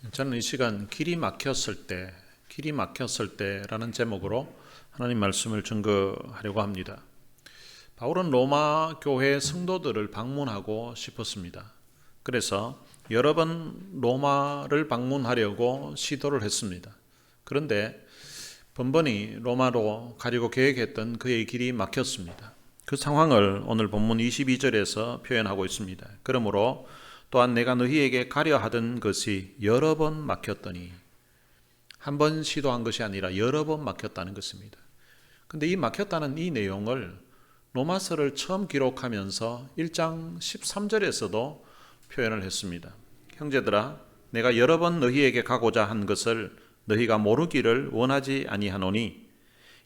저는 이 시간 길이 막혔을 때라는 제목으로 하나님 말씀을 증거하려고 합니다. 바울은 로마 교회 성도들을 방문하고 싶었습니다. 그래서 여러 번 로마를 방문하려고 시도를 했습니다. 그런데 번번이 로마로 가려고 계획했던 그의 길이 막혔습니다. 그 상황을 오늘 본문 22절에서 표현하고 있습니다. 그러므로 또한 내가 너희에게 가려 하던 것이 여러 번 막혔더니, 한 번 시도한 것이 아니라 여러 번 막혔다는 것입니다. 근데 이 막혔다는 이 내용을 로마서를 처음 기록하면서 1장 13절에서도 표현을 했습니다. 형제들아, 내가 여러 번 너희에게 가고자 한 것을 너희가 모르기를 원하지 아니하노니,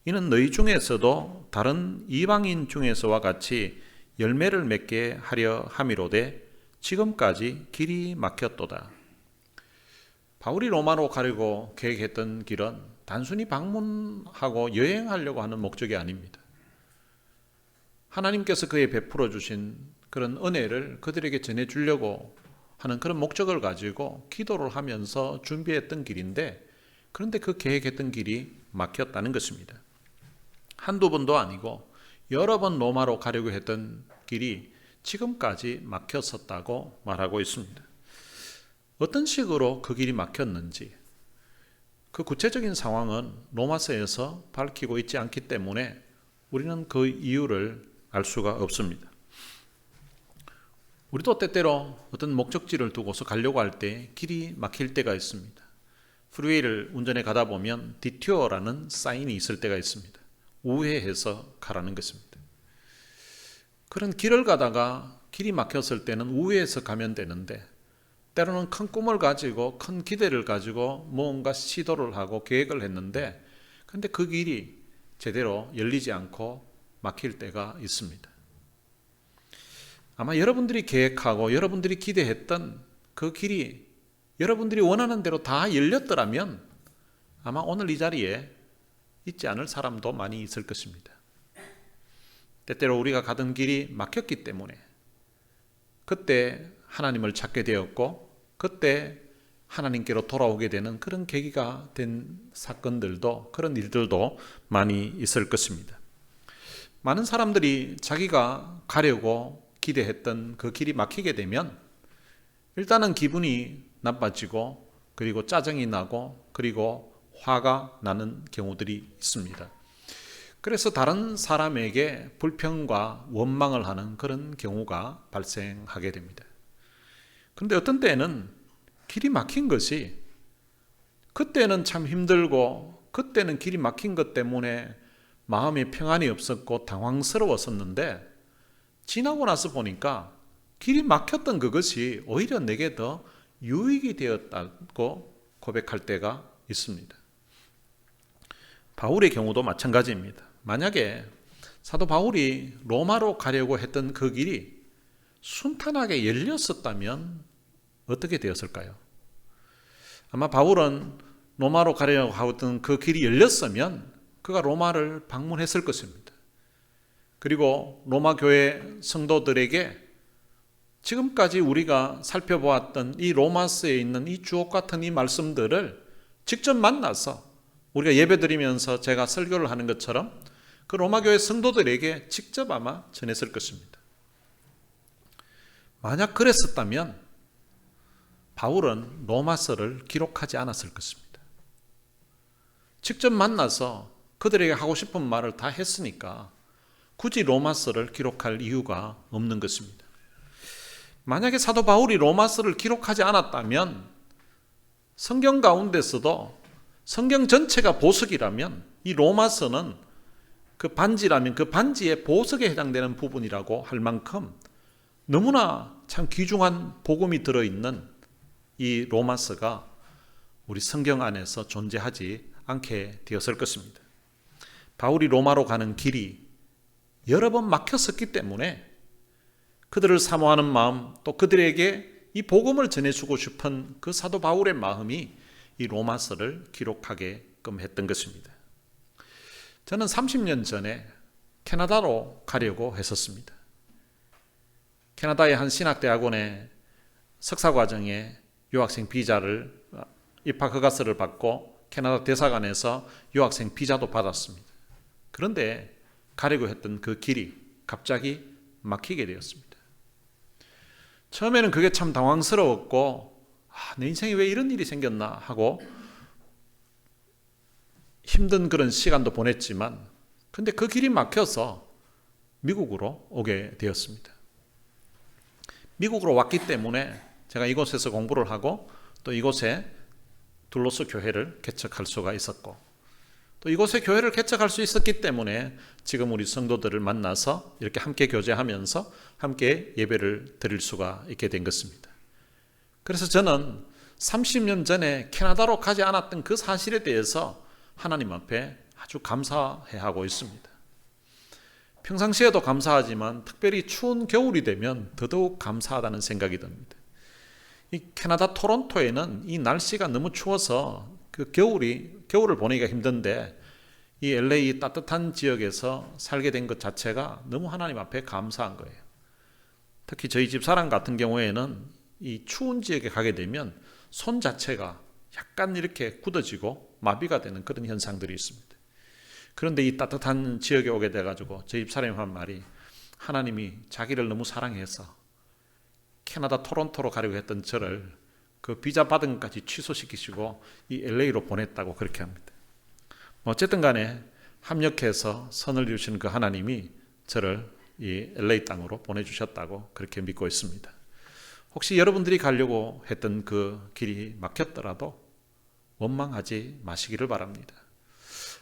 이는 너희 중에서도 다른 이방인 중에서와 같이 열매를 맺게 하려 함이로되 지금까지 길이 막혔도다. 바울이 로마로 가려고 계획했던 길은 단순히 방문하고 여행하려고 하는 목적이 아닙니다. 하나님께서 그에 베풀어 주신 그런 은혜를 그들에게 전해주려고 하는 그런 목적을 가지고 기도를 하면서 준비했던 길인데, 그런데 그 계획했던 길이 막혔다는 것입니다. 한두 번도 아니고 여러 번 로마로 가려고 했던 길이 지금까지 막혔었다고 말하고 있습니다. 어떤 식으로 그 길이 막혔는지, 그 구체적인 상황은 로마서에서 밝히고 있지 않기 때문에 우리는 그 이유를 알 수가 없습니다. 우리도 때때로 어떤 목적지를 두고서 가려고 할 때 길이 막힐 때가 있습니다. 프리웨이를 운전해 가다 보면 디튜어라는 사인이 있을 때가 있습니다. 우회해서 가라는 것입니다. 그런 길을 가다가 길이 막혔을 때는 우회해서 가면 되는데, 때로는 큰 꿈을 가지고 큰 기대를 가지고 뭔가 시도를 하고 계획을 했는데, 근데 그 길이 제대로 열리지 않고 막힐 때가 있습니다. 아마 여러분들이 계획하고 여러분들이 기대했던 그 길이 여러분들이 원하는 대로 다 열렸더라면 아마 오늘 이 자리에 있지 않을 사람도 많이 있을 것입니다. 때때로 우리가 가던 길이 막혔기 때문에 그때 하나님을 찾게 되었고, 그때 하나님께로 돌아오게 되는 그런 계기가 된 사건들도, 그런 일들도 많이 있을 것입니다. 많은 사람들이 자기가 가려고 기대했던 그 길이 막히게 되면 일단은 기분이 나빠지고, 그리고 짜증이 나고, 그리고 화가 나는 경우들이 있습니다. 그래서 다른 사람에게 불평과 원망을 하는 그런 경우가 발생하게 됩니다. 그런데 어떤 때는 길이 막힌 것이, 그때는 참 힘들고 그때는 길이 막힌 것 때문에 마음에 평안이 없었고 당황스러웠었는데, 지나고 나서 보니까 길이 막혔던 그것이 오히려 내게 더 유익이 되었다고 고백할 때가 있습니다. 바울의 경우도 마찬가지입니다. 만약에 사도 바울이 로마로 가려고 했던 그 길이 순탄하게 열렸었다면 어떻게 되었을까요? 아마 바울은 로마로 가려고 하던 그 길이 열렸으면 그가 로마를 방문했을 것입니다. 그리고 로마 교회 성도들에게 지금까지 우리가 살펴보았던 이 로마서에 있는 이 주옥 같은 이 말씀들을 직접 만나서, 우리가 예배드리면서 제가 설교를 하는 것처럼 그 로마교회 성도들에게 직접 아마 전했을 것입니다. 만약 그랬었다면 바울은 로마서를 기록하지 않았을 것입니다. 직접 만나서 그들에게 하고 싶은 말을 다 했으니까 굳이 로마서를 기록할 이유가 없는 것입니다. 만약에 사도 바울이 로마서를 기록하지 않았다면, 성경 가운데서도 성경 전체가 보석이라면 이 로마서는 그 반지라면 그 반지의 보석에 해당되는 부분이라고 할 만큼 너무나 참 귀중한 복음이 들어있는 이 로마서가 우리 성경 안에서 존재하지 않게 되었을 것입니다. 바울이 로마로 가는 길이 여러 번 막혔었기 때문에 그들을 사모하는 마음, 또 그들에게 이 복음을 전해주고 싶은 그 사도 바울의 마음이 이 로마서를 기록하게끔 했던 것입니다. 저는 30년 전에 캐나다로 가려고 했었습니다. 캐나다의 한 신학대학원에 석사과정에 유학생 비자를 입학 허가서를 받고 캐나다 대사관에서 유학생 비자도 받았습니다. 그런데 가려고 했던 그 길이 갑자기 막히게 되었습니다. 처음에는 그게 참 당황스러웠고 내 인생에 왜 이런 일이 생겼나 하고 힘든 그런 시간도 보냈지만 근데 그 길이 막혀서 미국으로 오게 되었습니다. 미국으로 왔기 때문에 제가 이곳에서 공부를 하고 또 이곳에 둘로서 교회를 개척할 수가 있었고 또 이곳에 교회를 개척할 수 있었기 때문에 지금 우리 성도들을 만나서 이렇게 함께 교제하면서 함께 예배를 드릴 수가 있게 된 것입니다. 그래서 저는 30년 전에 캐나다로 가지 않았던 그 사실에 대해서 하나님 앞에 아주 감사해하고 있습니다. 평상시에도 감사하지만 특별히 추운 겨울이 되면 더더욱 감사하다는 생각이 듭니다. 이 캐나다 토론토에는 이 날씨가 너무 추워서 그 겨울을 보내기가 힘든데 이 LA 따뜻한 지역에서 살게 된 것 자체가 너무 하나님 앞에 감사한 거예요. 특히 저희 집사람 같은 경우에는 이 추운 지역에 가게 되면 손 자체가 약간 이렇게 굳어지고 마비가 되는 그런 현상들이 있습니다. 그런데 이 따뜻한 지역에 오게 돼가지고 저희 집사람이 한 말이 하나님이 자기를 너무 사랑해서 캐나다 토론토로 가려고 했던 저를 그 비자 받은 것까지 취소시키시고 이 LA로 보냈다고 그렇게 합니다. 어쨌든 간에 합력해서 선을 이루시는 그 하나님이 저를 이 LA 땅으로 보내주셨다고 그렇게 믿고 있습니다. 혹시 여러분들이 가려고 했던 그 길이 막혔더라도 원망하지 마시기를 바랍니다.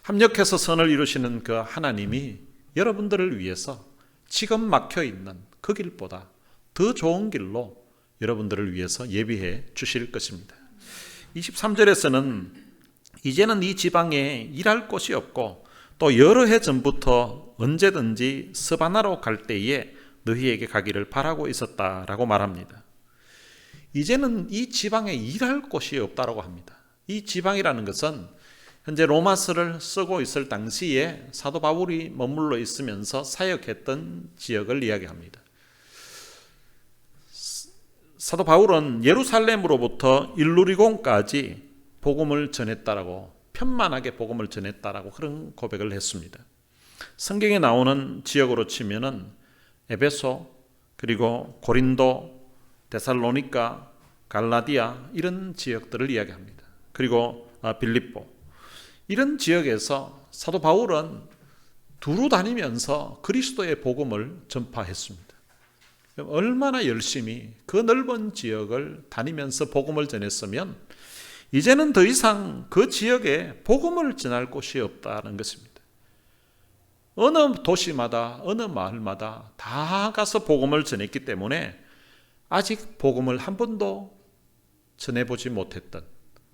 합력해서 선을 이루시는 그 하나님이 여러분들을 위해서 지금 막혀있는 그 길보다 더 좋은 길로 여러분들을 위해서 예비해 주실 것입니다. 23절에서는 이제는 이 지방에 일할 곳이 없고 또 여러 해 전부터 언제든지 스바나로 갈 때에 너희에게 가기를 바라고 있었다라고 말합니다. 이제는 이 지방에 일할 곳이 없다라고 합니다. 이 지방이라는 것은 현재 로마서를 쓰고 있을 당시에 사도 바울이 머물러 있으면서 사역했던 지역을 이야기합니다. 사도 바울은 예루살렘으로부터 일루리곤까지 복음을 전했다라고 편만하게 복음을 전했다라고 그런 고백을 했습니다. 성경에 나오는 지역으로 치면은 에베소 그리고 고린도, 데살로니가, 갈라디아 이런 지역들을 이야기합니다. 그리고 빌립보 이런 지역에서 사도 바울은 두루 다니면서 그리스도의 복음을 전파했습니다. 얼마나 열심히 그 넓은 지역을 다니면서 복음을 전했으면 이제는 더 이상 그 지역에 복음을 전할 곳이 없다는 것입니다. 어느 도시마다 어느 마을마다 다 가서 복음을 전했기 때문에 아직 복음을 한 번도 전해보지 못했던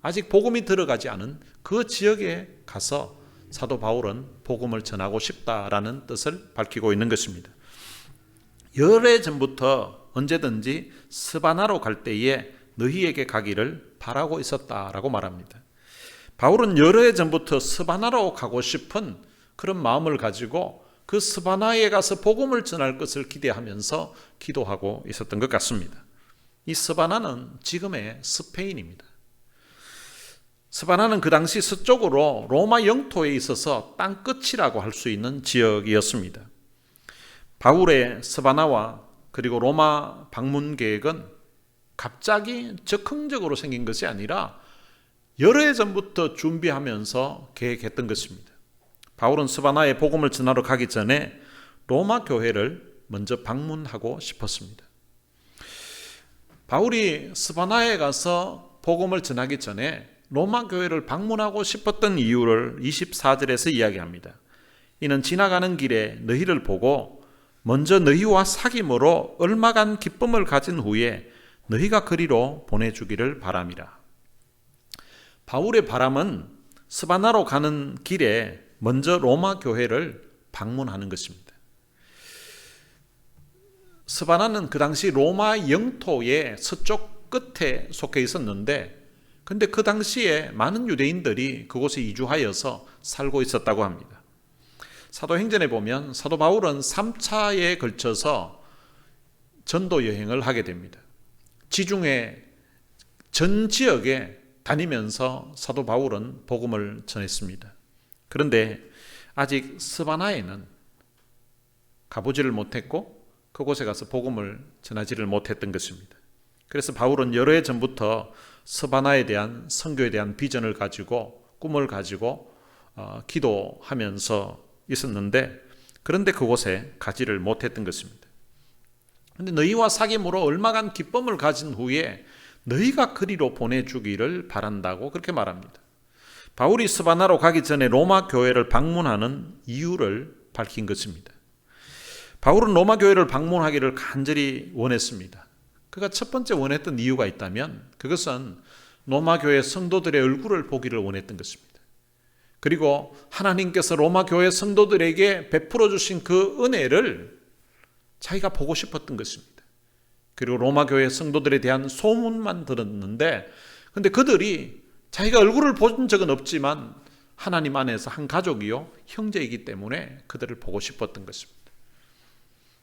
아직 복음이 들어가지 않은 그 지역에 가서 사도 바울은 복음을 전하고 싶다라는 뜻을 밝히고 있는 것입니다. 여러 해 전부터 언제든지 스바나로 갈 때에 너희에게 가기를 바라고 있었다라고 말합니다. 바울은 여러 해 전부터 스바나로 가고 싶은 그런 마음을 가지고 그 스바나에 가서 복음을 전할 것을 기대하면서 기도하고 있었던 것 같습니다. 이 스바나는 지금의 스페인입니다. 스바나는 그 당시 서쪽으로 로마 영토에 있어서 땅 끝이라고 할 수 있는 지역이었습니다. 바울의 스바나와 그리고 로마 방문 계획은 갑자기 즉흥적으로 생긴 것이 아니라 여러 해 전부터 준비하면서 계획했던 것입니다. 바울은 스바나에 복음을 전하러 가기 전에 로마 교회를 먼저 방문하고 싶었습니다. 바울이 스바나에 가서 복음을 전하기 전에 로마 교회를 방문하고 싶었던 이유를 24절에서 이야기합니다. 이는 지나가는 길에 너희를 보고 먼저 너희와 사귐으로 얼마간 기쁨을 가진 후에 너희가 그리로 보내주기를 바람이라. 바울의 바람은 스바나로 가는 길에 먼저 로마 교회를 방문하는 것입니다. 스바나는 그 당시 로마 영토의 서쪽 끝에 속해 있었는데 근데 그 당시에 많은 유대인들이 그곳에 이주하여서 살고 있었다고 합니다. 사도행전에 보면 사도 바울은 3차에 걸쳐서 전도 여행을 하게 됩니다. 지중해 전 지역에 다니면서 사도 바울은 복음을 전했습니다. 그런데 아직 스바나에는 가보지를 못했고 그곳에 가서 복음을 전하지를 못했던 것입니다. 그래서 바울은 여러 해 전부터 스바나에 대한 선교에 대한 비전을 가지고 꿈을 가지고 기도하면서 있었는데 그런데 그곳에 가지를 못했던 것입니다. 그런데 너희와 사귐으로 얼마간 기쁨을 가진 후에 너희가 그리로 보내주기를 바란다고 그렇게 말합니다. 바울이 스바나로 가기 전에 로마 교회를 방문하는 이유를 밝힌 것입니다. 바울은 로마 교회를 방문하기를 간절히 원했습니다. 그가 첫 번째 원했던 이유가 있다면 그것은 로마 교회 성도들의 얼굴을 보기를 원했던 것입니다. 그리고 하나님께서 로마 교회 성도들에게 베풀어 주신 그 은혜를 자기가 보고 싶었던 것입니다. 그리고 로마 교회 성도들에 대한 소문만 들었는데 근데 그들이 자기가 얼굴을 본 적은 없지만 하나님 안에서 한 가족이요 형제이기 때문에 그들을 보고 싶었던 것입니다.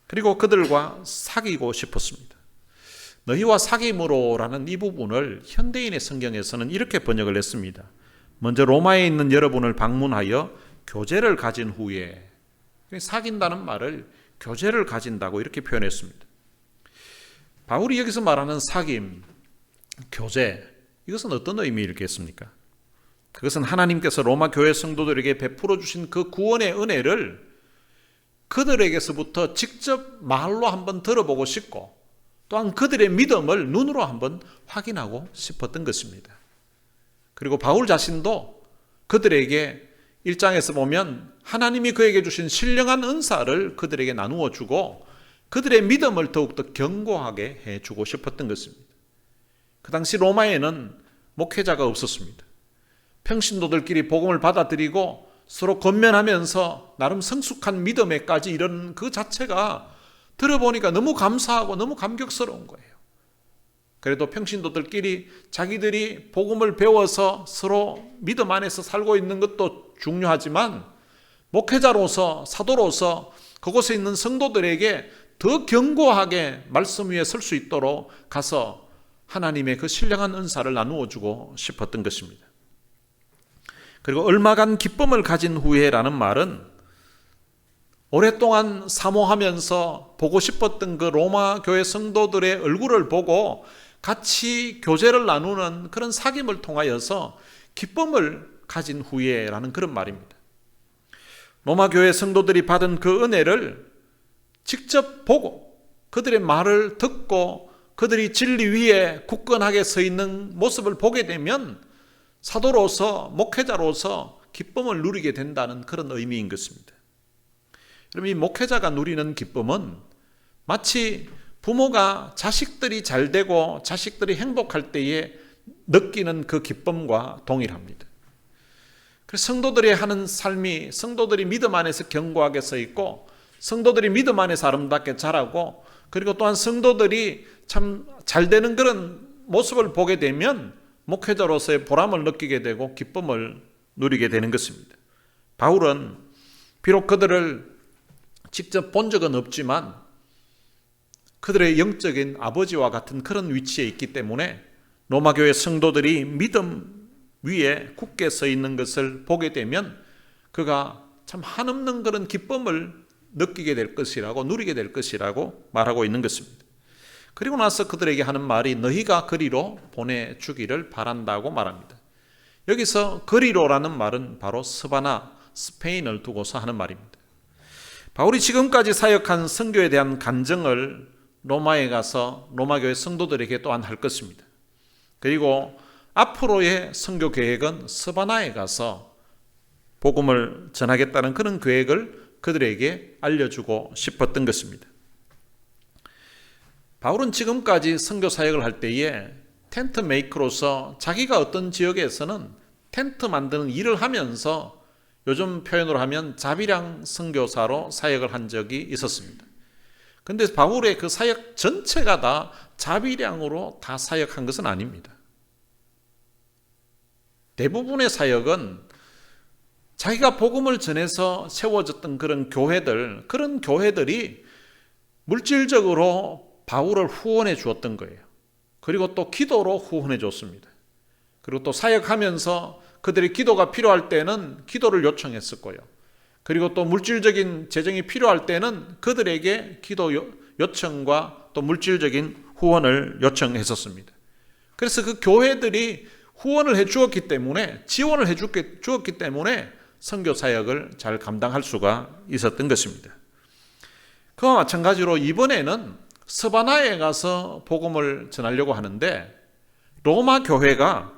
그리고 그들과 사귀고 싶었습니다. 너희와 사귐으로라는 이 부분을 현대인의 성경에서는 이렇게 번역을 했습니다. 먼저 로마에 있는 여러분을 방문하여 교제를 가진 후에, 사귄다는 말을 교제를 가진다고 이렇게 표현했습니다. 바울이 여기서 말하는 사귐, 교제, 이것은 어떤 의미일겠습니까? 그것은 하나님께서 로마 교회 성도들에게 베풀어 주신 그 구원의 은혜를 그들에게서부터 직접 말로 한번 들어보고 싶고 또한 그들의 믿음을 눈으로 한번 확인하고 싶었던 것입니다. 그리고 바울 자신도 그들에게 1장에서 보면 하나님이 그에게 주신 신령한 은사를 그들에게 나누어 주고 그들의 믿음을 더욱더 견고하게 해주고 싶었던 것입니다. 그 당시 로마에는 목회자가 없었습니다. 평신도들끼리 복음을 받아들이고 서로 권면하면서 나름 성숙한 믿음에까지 이르는 그 자체가 들어보니까 너무 감사하고 너무 감격스러운 거예요. 그래도 평신도들끼리 자기들이 복음을 배워서 서로 믿음 안에서 살고 있는 것도 중요하지만 목회자로서 사도로서 그곳에 있는 성도들에게 더 견고하게 말씀 위에 설 수 있도록 가서 하나님의 그 신령한 은사를 나누어 주고 싶었던 것입니다. 그리고 얼마간 기쁨을 가진 후에라는 말은 오랫동안 사모하면서 보고 싶었던 그 로마 교회 성도들의 얼굴을 보고 같이 교제를 나누는 그런 사귐을 통하여서 기쁨을 가진 후에라는 그런 말입니다. 로마 교회 성도들이 받은 그 은혜를 직접 보고 그들의 말을 듣고 그들이 진리 위에 굳건하게 서 있는 모습을 보게 되면 사도로서 목회자로서 기쁨을 누리게 된다는 그런 의미인 것입니다. 여러분, 이 목회자가 누리는 기쁨은 마치 부모가 자식들이 잘 되고 자식들이 행복할 때에 느끼는 그 기쁨과 동일합니다. 그래서 성도들이 하는 삶이 성도들이 믿음 안에서 견고하게 서 있고 성도들이 믿음 안에서 아름답게 자라고 그리고 또한 성도들이 참 잘 되는 그런 모습을 보게 되면 목회자로서의 보람을 느끼게 되고 기쁨을 누리게 되는 것입니다. 바울은 비록 그들을 직접 본 적은 없지만 그들의 영적인 아버지와 같은 그런 위치에 있기 때문에 로마 교회 성도들이 믿음 위에 굳게 서 있는 것을 보게 되면 그가 참 한없는 그런 기쁨을 느끼게 될 것이라고 누리게 될 것이라고 말하고 있는 것입니다. 그리고 나서 그들에게 하는 말이 너희가 그리로 보내주기를 바란다고 말합니다. 여기서 그리로라는 말은 바로 스바나, 스페인을 두고서 하는 말입니다. 바울이 지금까지 사역한 선교에 대한 간증을 로마에 가서 로마 교회 성도들에게 또한 할 것입니다. 그리고 앞으로의 선교 계획은 스바나에 가서 복음을 전하겠다는 그런 계획을 그들에게 알려주고 싶었던 것입니다. 바울은 지금까지 선교 사역을 할 때에 텐트 메이커로서 자기가 어떤 지역에서는 텐트 만드는 일을 하면서 요즘 표현으로 하면 자비량 선교사로 사역을 한 적이 있었습니다. 그런데 바울의 그 사역 전체가 다 자비량으로 다 사역한 것은 아닙니다. 대부분의 사역은 자기가 복음을 전해서 세워졌던 그런 교회들이 물질적으로 바울을 후원해 주었던 거예요. 그리고 또 기도로 후원해 줬습니다. 그리고 또 사역하면서 그들의 기도가 필요할 때는 기도를 요청했었고요. 그리고 또 물질적인 재정이 필요할 때는 그들에게 기도 요청과 또 물질적인 후원을 요청했었습니다. 그래서 그 교회들이 후원을 해 주었기 때문에, 지원을 해 주었기 때문에 선교 사역을 잘 감당할 수가 있었던 것입니다. 그와 마찬가지로 이번에는 스바나에 가서 복음을 전하려고 하는데, 로마 교회가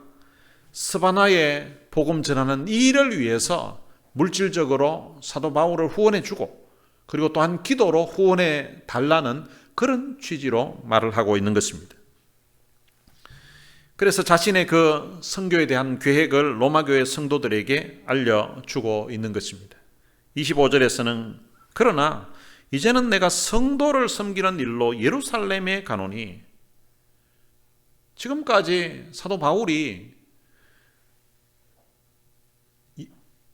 스바나에 복음 전하는 이 일을 위해서 물질적으로 사도 바울을 후원해 주고, 그리고 또한 기도로 후원해 달라는 그런 취지로 말을 하고 있는 것입니다. 그래서 자신의 그 선교에 대한 계획을 로마 교회 성도들에게 알려주고 있는 것입니다. 25절에서는 그러나 이제는 내가 성도를 섬기는 일로 예루살렘에 가노니, 지금까지 사도 바울이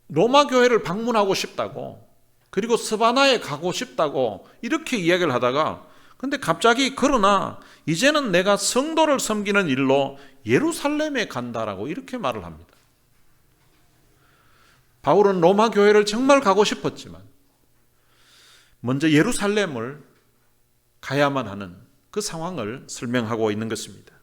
로마 교회를 방문하고 싶다고, 그리고 스바나에 가고 싶다고 이렇게 이야기를 하다가, 근데 갑자기 그러나 이제는 내가 성도를 섬기는 일로 예루살렘에 간다라고 이렇게 말을 합니다. 바울은 로마 교회를 정말 가고 싶었지만 먼저 예루살렘을 가야만 하는 그 상황을 설명하고 있는 것입니다.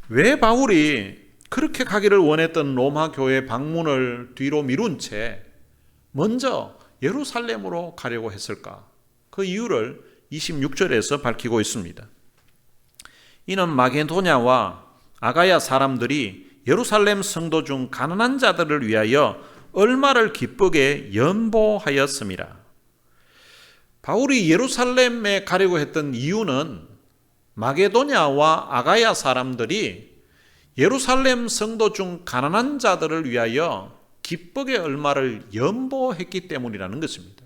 왜 바울이 그렇게 가기를 원했던 로마 교회 방문을 뒤로 미룬 채 먼저 예루살렘으로 가려고 했을까? 그 이유를 26절에서 밝히고 있습니다. 이는 마게도냐와 아가야 사람들이 예루살렘 성도 중 가난한 자들을 위하여 얼마를 기쁘게 연보하였음이라. 바울이 예루살렘에 가려고 했던 이유는 마게도냐와 아가야 사람들이 예루살렘 성도 중 가난한 자들을 위하여 기쁘게 얼마를 연보했기 때문이라는 것입니다.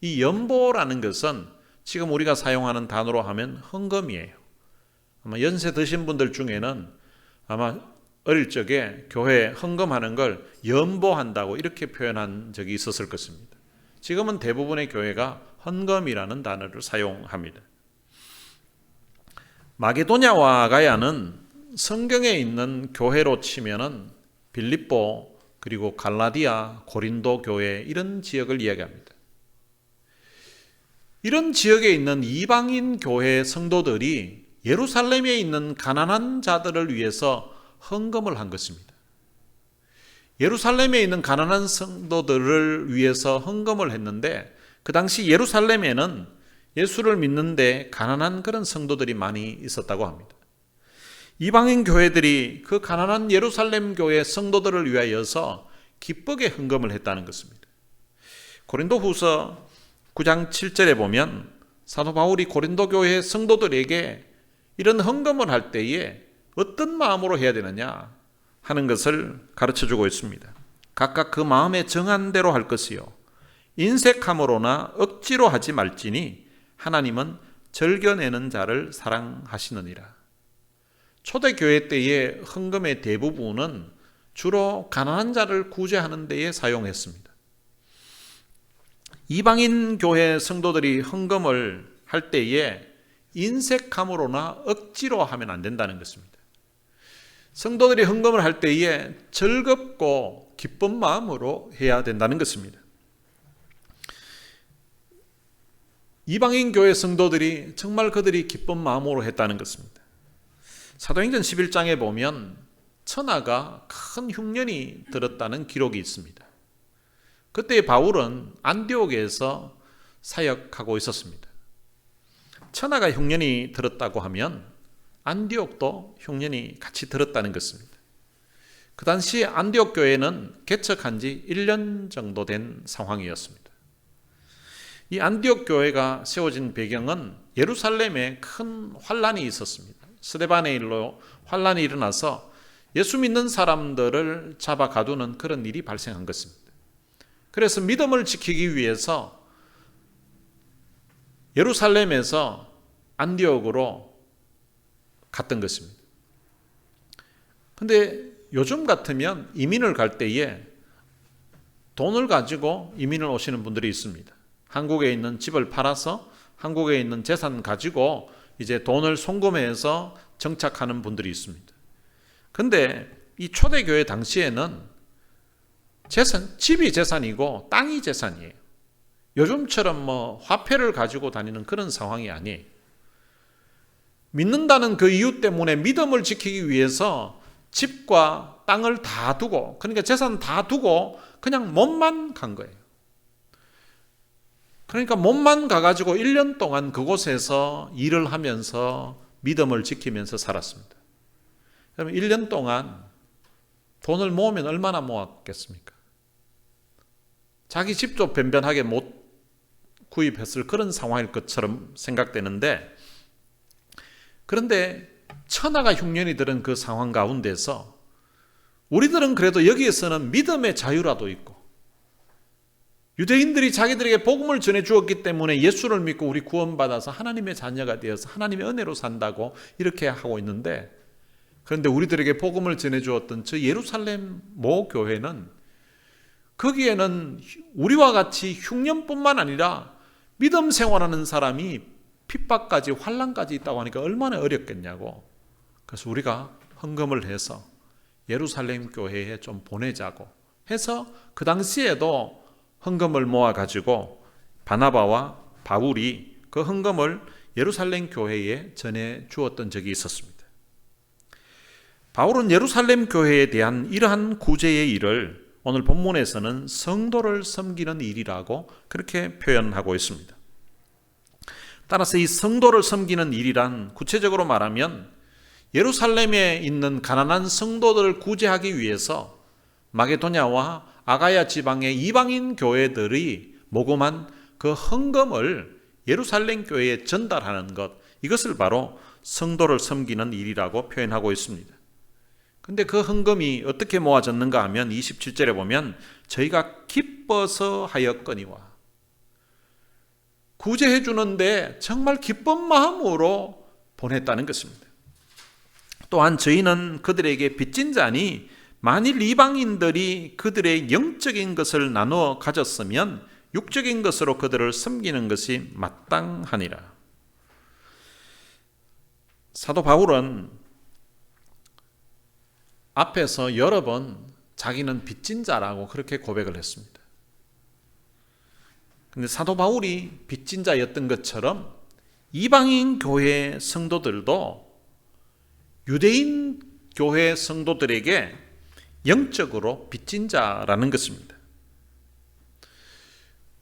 이 연보라는 것은 지금 우리가 사용하는 단어로 하면 헌금이에요. 아마 연세 드신 분들 중에는 아마 어릴 적에 교회에 헌금하는 걸 연보한다고 이렇게 표현한 적이 있었을 것입니다. 지금은 대부분의 교회가 헌금이라는 단어를 사용합니다. 마게도냐와 아가야는 성경에 있는 교회로 치면은 빌립보, 그리고 갈라디아, 고린도 교회, 이런 지역을 이야기합니다. 이런 지역에 있는 이방인 교회 성도들이 예루살렘에 있는 가난한 자들을 위해서 헌금을 한 것입니다. 예루살렘에 있는 가난한 성도들을 위해서 헌금을 했는데, 그 당시 예루살렘에는 예수를 믿는데 가난한 그런 성도들이 많이 있었다고 합니다. 이방인 교회들이 그 가난한 예루살렘 교회 성도들을 위하여서 기쁘게 헌금을 했다는 것입니다. 고린도후서 9장 7절에 보면 사도 바울이 고린도 교회 성도들에게 이런 헌금을 할 때에 어떤 마음으로 해야 되느냐 하는 것을 가르쳐주고 있습니다. 각각 그 마음에 정한 대로 할 것이요, 인색함으로나 억지로 하지 말지니 하나님은 절겨내는 자를 사랑하시느니라. 초대교회 때의 헌금의 대부분은 주로 가난한 자를 구제하는 데에 사용했습니다. 이방인 교회 성도들이 헌금을 할 때에 인색함으로나 억지로 하면 안 된다는 것입니다. 성도들이 헌금을 할 때에 즐겁고 기쁜 마음으로 해야 된다는 것입니다. 이방인 교회 성도들이 정말 그들이 기쁜 마음으로 했다는 것입니다. 사도행전 11장에 보면 천하가 큰 흉년이 들었다는 기록이 있습니다. 그때 바울은 안디옥에서 사역하고 있었습니다. 천하가 흉년이 들었다고 하면 안디옥도 흉년이 같이 들었다는 것입니다. 그 당시 안디옥 교회는 개척한 지 1년 정도 된 상황이었습니다. 이 안디옥 교회가 세워진 배경은 예루살렘에 큰 환란이 있었습니다. 스데반의 일로 환란이 일어나서 예수 믿는 사람들을 잡아 가두는 그런 일이 발생한 것입니다. 그래서 믿음을 지키기 위해서 예루살렘에서 안디옥으로 갔던 것입니다. 그런데 요즘 같으면 이민을 갈 때에 돈을 가지고 이민을 오시는 분들이 있습니다. 한국에 있는 집을 팔아서 한국에 있는 재산 가지고 이제 돈을 송금해서 정착하는 분들이 있습니다. 근데 이 초대교회 당시에는 집이 재산이고 땅이 재산이에요. 요즘처럼 화폐를 가지고 다니는 그런 상황이 아니에요. 믿는다는 그 이유 때문에 믿음을 지키기 위해서 집과 땅을 다 두고, 그러니까 재산 다 두고 그냥 몸만 간 거예요. 그러니까 몸만 가가지고 1년 동안 그곳에서 일을 하면서 믿음을 지키면서 살았습니다. 그러면 1년 동안 돈을 모으면 얼마나 모았겠습니까? 자기 집도 변변하게 못 구입했을 그런 상황일 것처럼 생각되는데, 그런데 천하가 흉년이 들은 그 상황 가운데서 우리들은 그래도 여기에서는 믿음의 자유라도 있고, 유대인들이 자기들에게 복음을 전해 주었기 때문에 예수를 믿고 우리 구원받아서 하나님의 자녀가 되어서 하나님의 은혜로 산다고 이렇게 하고 있는데, 그런데 우리들에게 복음을 전해 주었던 저 예루살렘 모 교회는 거기에는 우리와 같이 흉년뿐만 아니라 믿음 생활하는 사람이 핍박까지 환난까지 있다고 하니까 얼마나 어렵겠냐고. 그래서 우리가 헌금을 해서 예루살렘 교회에 좀 보내자고 해서 그 당시에도 헌금을 모아가지고 바나바와 바울이 그 헌금을 예루살렘 교회에 전해 주었던 적이 있었습니다. 바울은 예루살렘 교회에 대한 이러한 구제의 일을 오늘 본문에서는 성도를 섬기는 일이라고 그렇게 표현하고 있습니다. 따라서 이 성도를 섬기는 일이란 구체적으로 말하면 예루살렘에 있는 가난한 성도들을 구제하기 위해서 마게도냐와 아가야 지방의 이방인 교회들이 모금한 그 헌금을 예루살렘 교회에 전달하는 것, 이것을 바로 성도를 섬기는 일이라고 표현하고 있습니다. 근데 그 헌금이 어떻게 모아졌는가 하면 27절에 보면 저희가 기뻐서 하였거니와, 구제해 주는데 정말 기쁜 마음으로 보냈다는 것입니다. 또한 저희는 그들에게 빚진 자니 만일 이방인들이 그들의 영적인 것을 나누어 가졌으면 육적인 것으로 그들을 섬기는 것이 마땅하니라. 사도 바울은 앞에서 여러 번 자기는 빚진 자라고 그렇게 고백을 했습니다. 그런데 사도 바울이 빚진 자였던 것처럼 이방인 교회 성도들도 유대인 교회 성도들에게 영적으로 빚진 자라는 것입니다.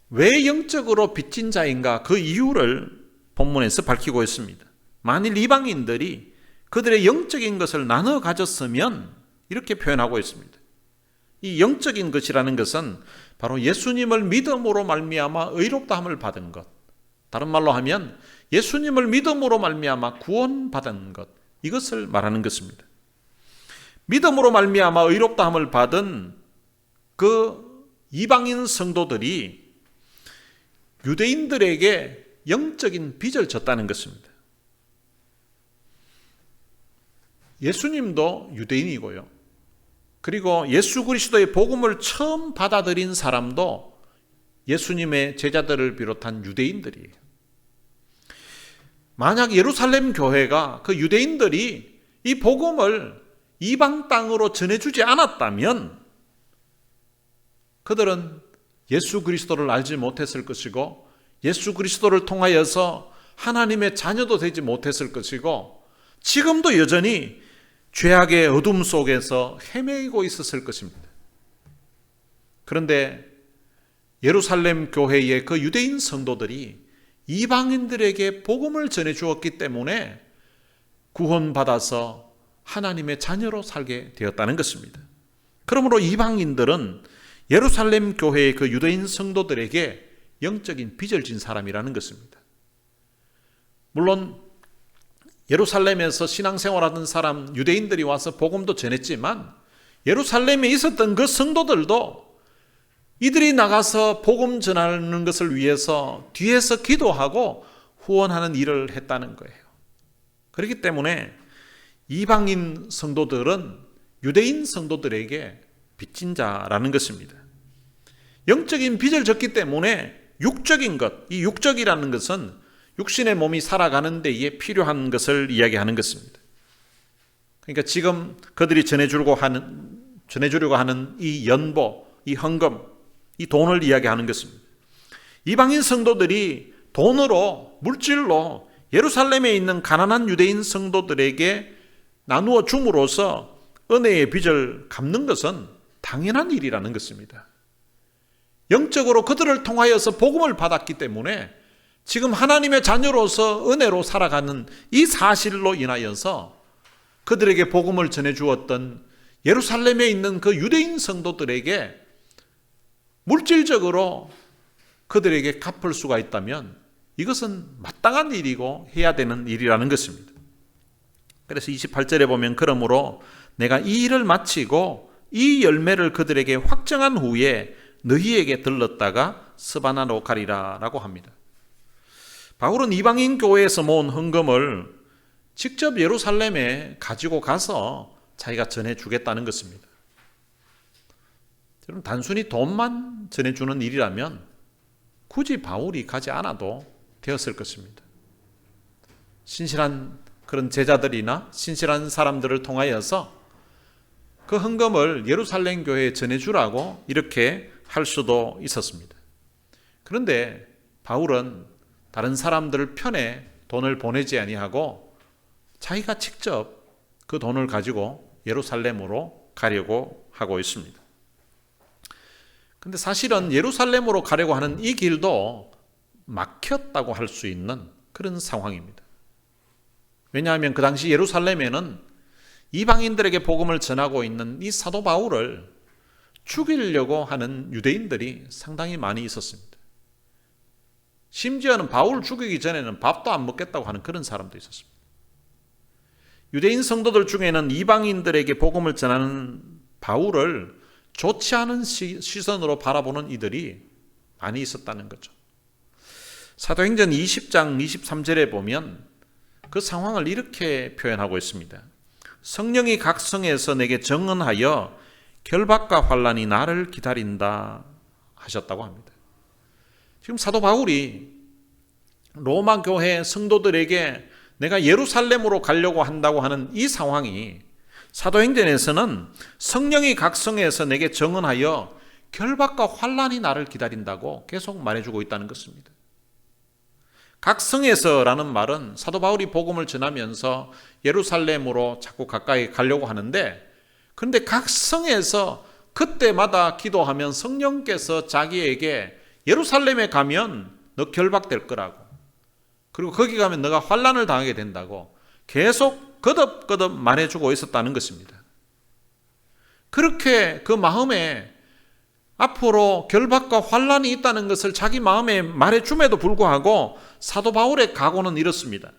왜 영적으로 빚진 자인가? 그 이유를 본문에서 밝히고 있습니다. 만일 이방인들이 그들의 영적인 것을 나눠 가졌으면, 이렇게 표현하고 있습니다. 이 영적인 것이라는 것은 바로 예수님을 믿음으로 말미암아 의롭다함을 받은 것, 다른 말로 하면 예수님을 믿음으로 말미암아 구원받은 것, 이것을 말하는 것입니다. 믿음으로 말미암아 의롭다함을 받은 그 이방인 성도들이 유대인들에게 영적인 빚을 졌다는 것입니다. 예수님도 유대인이고요. 그리고 예수 그리스도의 복음을 처음 받아들인 사람도 예수님의 제자들을 비롯한 유대인들이에요. 만약 예루살렘 교회가 그 유대인들이 이 복음을 이방 땅으로 전해주지 않았다면 그들은 예수 그리스도를 알지 못했을 것이고, 예수 그리스도를 통하여서 하나님의 자녀도 되지 못했을 것이고, 지금도 여전히 죄악의 어둠 속에서 헤매이고 있었을 것입니다. 그런데 예루살렘 교회의 그 유대인 성도들이 이방인들에게 복음을 전해 주었기 때문에 구원받아서 하나님의 자녀로 살게 되었다는 것입니다. 그러므로 이방인들은 예루살렘 교회의 그 유대인 성도들에게 영적인 빚을 진 사람이라는 것입니다. 물론 예루살렘에서 신앙생활하던 사람 유대인들이 와서 복음도 전했지만, 예루살렘에 있었던 그 성도들도 이들이 나가서 복음 전하는 것을 위해서 뒤에서 기도하고 후원하는 일을 했다는 거예요. 그렇기 때문에 이방인 성도들은 유대인 성도들에게 빚진 자라는 것입니다. 영적인 빚을 졌기 때문에 육적인 것, 이 육적이라는 것은 육신의 몸이 살아가는 데에 필요한 것을 이야기하는 것입니다. 그러니까 지금 그들이 전해주려고 하는 이 연보, 이 헌금, 이 돈을 이야기하는 것입니다. 이방인 성도들이 돈으로, 물질로 예루살렘에 있는 가난한 유대인 성도들에게 나누어 줌으로써 은혜의 빚을 갚는 것은 당연한 일이라는 것입니다. 영적으로 그들을 통하여서 복음을 받았기 때문에 지금 하나님의 자녀로서 은혜로 살아가는 이 사실로 인하여서 그들에게 복음을 전해주었던 예루살렘에 있는 그 유대인 성도들에게 물질적으로 그들에게 갚을 수가 있다면 이것은 마땅한 일이고 해야 되는 일이라는 것입니다. 그래서 28절에 보면 그러므로 내가 이 일을 마치고 이 열매를 그들에게 확정한 후에 너희에게 들렀다가 스바나로 가리라 라고 합니다. 바울은 이방인 교회에서 모은 헌금을 직접 예루살렘에 가지고 가서 자기가 전해주겠다는 것입니다. 여러분, 단순히 돈만 전해주는 일이라면 굳이 바울이 가지 않아도 되었을 것입니다. 신실한 그런 제자들이나 신실한 사람들을 통하여서 그 헌금을 예루살렘 교회에 전해주라고 이렇게 할 수도 있었습니다. 그런데 바울은 다른 사람들 편에 돈을 보내지 아니하고 자기가 직접 그 돈을 가지고 예루살렘으로 가려고 하고 있습니다. 그런데 사실은 예루살렘으로 가려고 하는 이 길도 막혔다고 할 수 있는 그런 상황입니다. 왜냐하면 그 당시 예루살렘에는 이방인들에게 복음을 전하고 있는 이 사도 바울을 죽이려고 하는 유대인들이 상당히 많이 있었습니다. 심지어는 바울 죽이기 전에는 밥도 안 먹겠다고 하는 그런 사람도 있었습니다. 유대인 성도들 중에는 이방인들에게 복음을 전하는 바울을 좋지 않은 시선으로 바라보는 이들이 많이 있었다는 거죠. 사도행전 20장 23절에 보면 그 상황을 이렇게 표현하고 있습니다. 성령이 각 성에서 내게 정언하여 결박과 환난이 나를 기다린다 하셨다고 합니다. 지금 사도 바울이 로마 교회 성도들에게 내가 예루살렘으로 가려고 한다고 하는 이 상황이 사도행전에서는 성령이 각 성에서 내게 정언하여 결박과 환난이 나를 기다린다고 계속 말해주고 있다는 것입니다. 각 성에서라는 말은 사도 바울이 복음을 전하면서 예루살렘으로 자꾸 가까이 가려고 하는데, 그런데 각 성에서 그때마다 기도하면 성령께서 자기에게 예루살렘에 가면 너 결박될 거라고, 그리고 거기 가면 너가 환난을 당하게 된다고 계속 거듭거듭 말해주고 있었다는 것입니다. 그렇게 그 마음에 앞으로 결박과 환난이 있다는 것을 자기 마음에 말해줌에도 불구하고 사도 바울의 각오는 이렇습니다.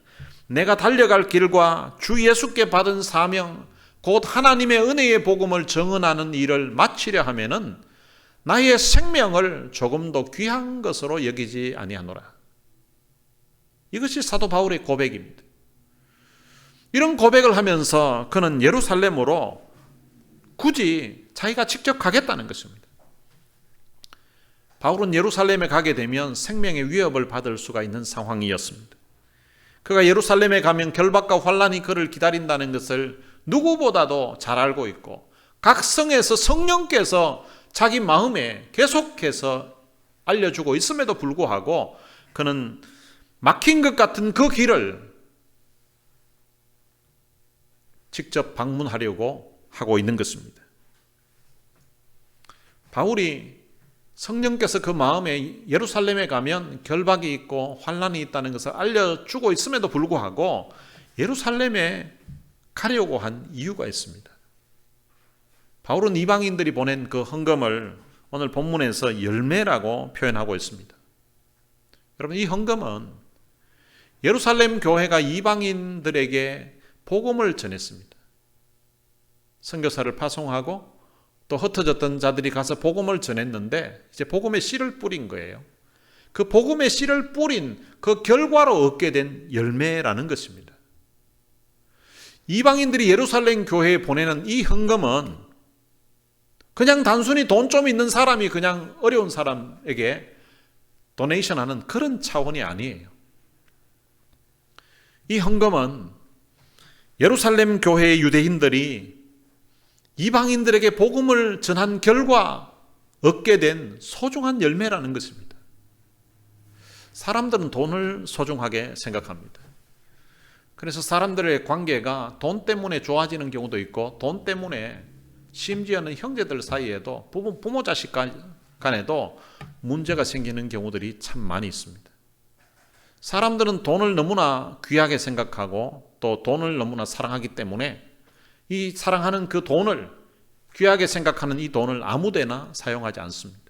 내가 달려갈 길과 주 예수께 받은 사명, 곧 하나님의 은혜의 복음을 증언하는 일을 마치려 하면은 나의 생명을 조금도 귀한 것으로 여기지 아니하노라. 이것이 사도 바울의 고백입니다. 이런 고백을 하면서 그는 예루살렘으로 굳이 자기가 직접 가겠다는 것입니다. 바울은 예루살렘에 가게 되면 생명의 위협을 받을 수가 있는 상황이었습니다. 그가 예루살렘에 가면 결박과 환난이 그를 기다린다는 것을 누구보다도 잘 알고 있고, 각 성에서 성령께서 자기 마음에 계속해서 알려주고 있음에도 불구하고 그는 막힌 것 같은 그 길을 직접 방문하려고 하고 있는 것입니다. 바울이 성령께서 그 마음에 예루살렘에 가면 결박이 있고 환난이 있다는 것을 알려주고 있음에도 불구하고 예루살렘에 가려고 한 이유가 있습니다. 바울은 이방인들이 보낸 그 헌금을 오늘 본문에서 열매라고 표현하고 있습니다. 여러분, 이 헌금은 예루살렘 교회가 이방인들에게 복음을 전했습니다. 선교사를 파송하고 또 흩어졌던 자들이 가서 복음을 전했는데 이제 복음의 씨를 뿌린 거예요. 그 복음의 씨를 뿌린 그 결과로 얻게 된 열매라는 것입니다. 이방인들이 예루살렘 교회에 보내는 이 헌금은 그냥 단순히 돈 좀 있는 사람이 그냥 어려운 사람에게 도네이션하는 그런 차원이 아니에요. 이 헌금은 예루살렘 교회의 유대인들이 이방인들에게 복음을 전한 결과 얻게 된 소중한 열매라는 것입니다. 사람들은 돈을 소중하게 생각합니다. 그래서 사람들의 관계가 돈 때문에 좋아지는 경우도 있고, 돈 때문에 심지어는 형제들 사이에도 부모 자식 간에도 문제가 생기는 경우들이 참 많이 있습니다. 사람들은 돈을 너무나 귀하게 생각하고 또 돈을 너무나 사랑하기 때문에 이 사랑하는 그 돈을, 귀하게 생각하는 이 돈을 아무데나 사용하지 않습니다.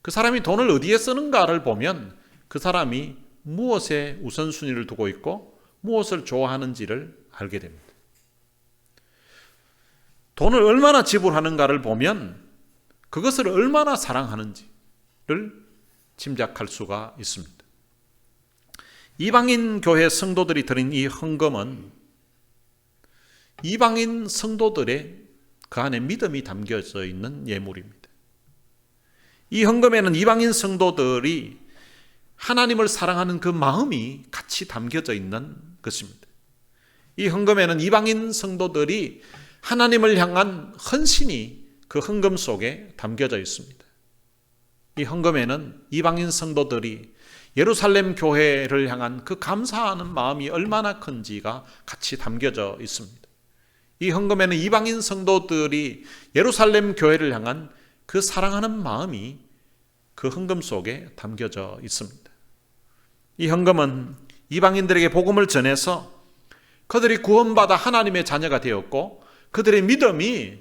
그 사람이 돈을 어디에 쓰는가를 보면 그 사람이 무엇에 우선순위를 두고 있고 무엇을 좋아하는지를 알게 됩니다. 돈을 얼마나 지불하는가를 보면 그것을 얼마나 사랑하는지를 짐작할 수가 있습니다. 이방인 교회 성도들이 드린 이 헌금은 이방인 성도들의 그 안에 믿음이 담겨져 있는 예물입니다. 이 헌금에는 이방인 성도들이 하나님을 사랑하는 그 마음이 같이 담겨져 있는 것입니다. 이 헌금에는 이방인 성도들이 하나님을 향한 헌신이 그 헌금 속에 담겨져 있습니다. 이 헌금에는 이방인 성도들이 예루살렘 교회를 향한 그 감사하는 마음이 얼마나 큰지가 같이 담겨져 있습니다. 이 헌금에는 이방인 성도들이 예루살렘 교회를 향한 그 사랑하는 마음이 그 헌금 속에 담겨져 있습니다. 이 헌금은 이방인들에게 복음을 전해서 그들이 구원받아 하나님의 자녀가 되었고 그들의 믿음이